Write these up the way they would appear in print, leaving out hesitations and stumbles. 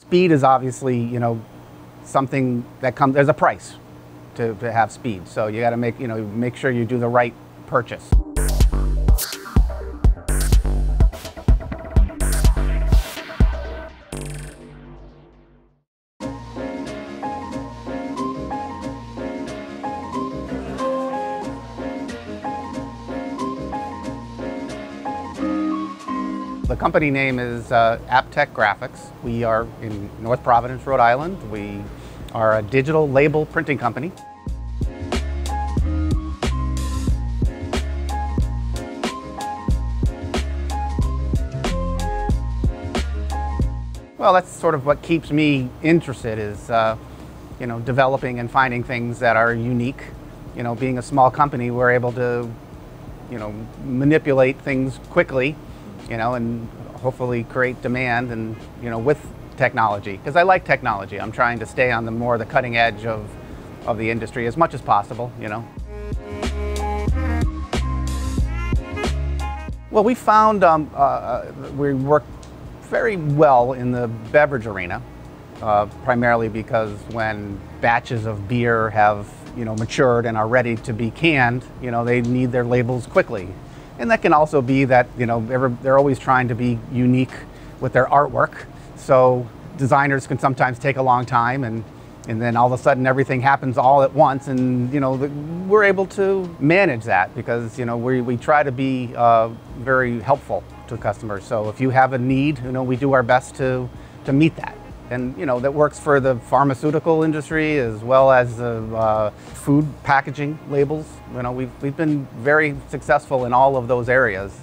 speed is obviously, something that comes, there's a price to have speed. So you got to make sure you do the right purchase. The company name is Aptech Graphics. We are in North Providence, Rhode Island. We are a digital label printing company. Well, that's sort of what keeps me interested is, developing and finding things that are unique. Being a small company, we're able to, manipulate things quickly, and hopefully create demand and, with technology. Because I like technology. I'm trying to stay on the cutting edge of the industry as much as possible, Well, we found we work very well in the beverage arena, primarily because when batches of beer have, matured and are ready to be canned, they need their labels quickly. And that can also be that, they're always trying to be unique with their artwork. So designers can sometimes take a long time and then all of a sudden everything happens all at once. And, we're able to manage that because, we try to be very helpful to customers. So if you have a need, we do our best to meet that. And, that works for the pharmaceutical industry as well as the food packaging labels. We've been very successful in all of those areas.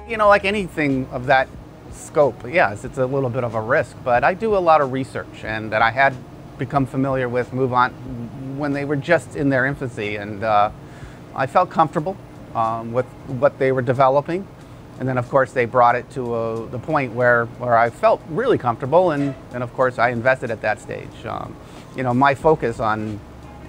Like anything of that scope, yes, it's a little bit of a risk, but I do a lot of research and that I had become familiar with Mouvent when they were just in their infancy, and I felt comfortable with what they were developing. And then, of course, they brought it to the point where I felt really comfortable, and of course, I invested at that stage. My focus on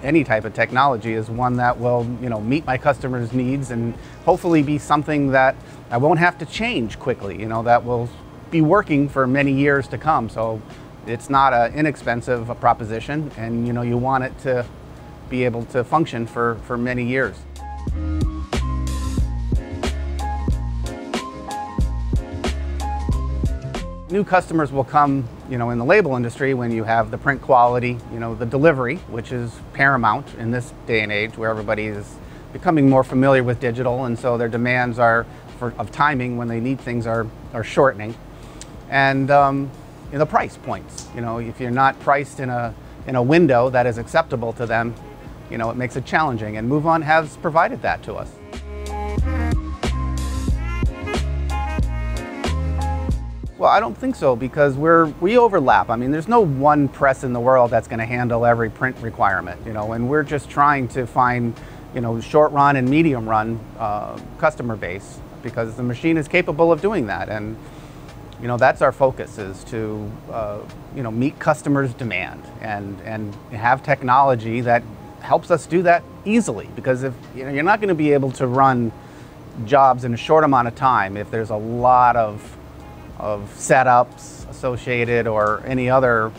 any type of technology is one that will, meet my customers' needs and hopefully be something that I won't have to change quickly, that will be working for many years to come. So it's not an inexpensive proposition, and, you want it to be able to function for many years. New customers will come, in the label industry when you have the print quality, the delivery, which is paramount in this day and age where everybody is becoming more familiar with digital, and so their demands of timing when they need things are shortening. And the price points, if you're not priced in a window that is acceptable to them, it makes it challenging, and Mouvent has provided that to us. Well, I don't think so, because we overlap. I mean, there's no one press in the world that's going to handle every print requirement, and we're just trying to find, short run and medium run customer base, because the machine is capable of doing that. And, that's our focus, is to, meet customers' demand and have technology that helps us do that easily. Because if, you're not going to be able to run jobs in a short amount of time if there's a lot of setups associated or any other,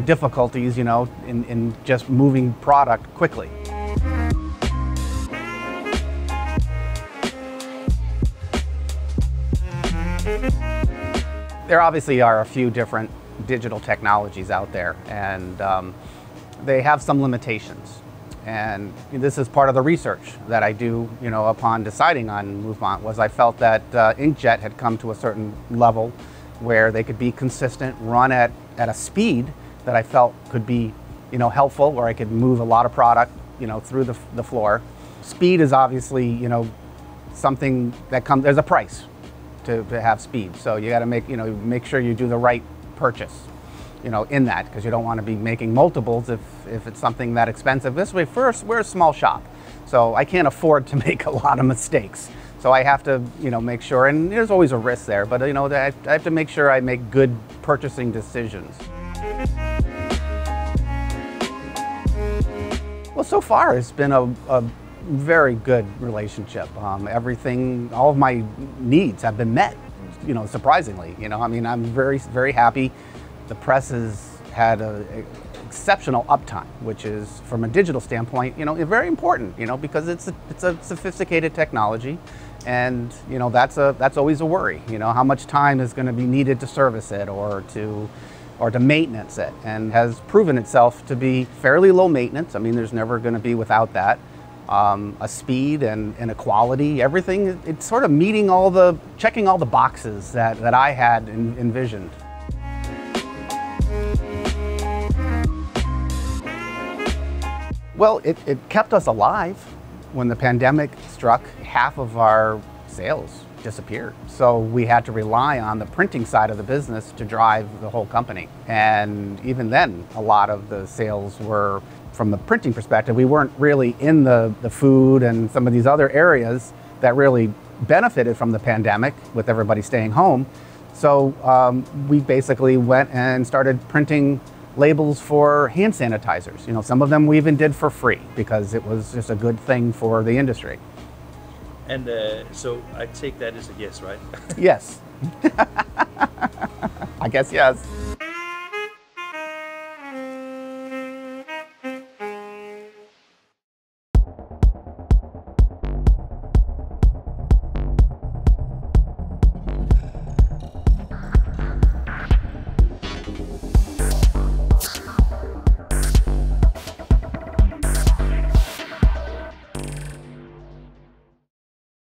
difficulties, in just moving product quickly. There obviously are a few different digital technologies out there, and they have some limitations. And this is part of the research that I do, upon deciding on Mouvent, was I felt that inkjet had come to a certain level where they could be consistent, run at a speed that I felt could be, helpful, where I could move a lot of product, through the floor. Speed is obviously, something that comes, there's a price to have speed. So you got to make sure you do the right purchase, in that, because you don't want to be making multiples if it's something that expensive. This way, first, we're a small shop, so I can't afford to make a lot of mistakes. So I have to, make sure, and there's always a risk there, but I have to make sure I make good purchasing decisions. Well, so far it's been a very good relationship. Everything, all of my needs have been met. surprisingly. I mean, I'm very, very happy. The press has had a exceptional uptime, which is, from a digital standpoint, very important, because it's a sophisticated technology, and that's always a worry. How much time is going to be needed to service it or to maintenance it, and has proven itself to be fairly low maintenance. I mean, there's never going to be without that. A speed and a quality, everything, it's sort of checking all the boxes that I had envisioned. Well, it kept us alive. When the pandemic struck, half of our sales disappeared. So we had to rely on the printing side of the business to drive the whole company. And even then, a lot of the sales were from the printing perspective. We weren't really in the food and some of these other areas that really benefited from the pandemic with everybody staying home. So we basically went and started printing labels for hand sanitizers. Some of them we even did for free because it was just a good thing for the industry. And so I take that as a yes, right? Yes. I guess yes.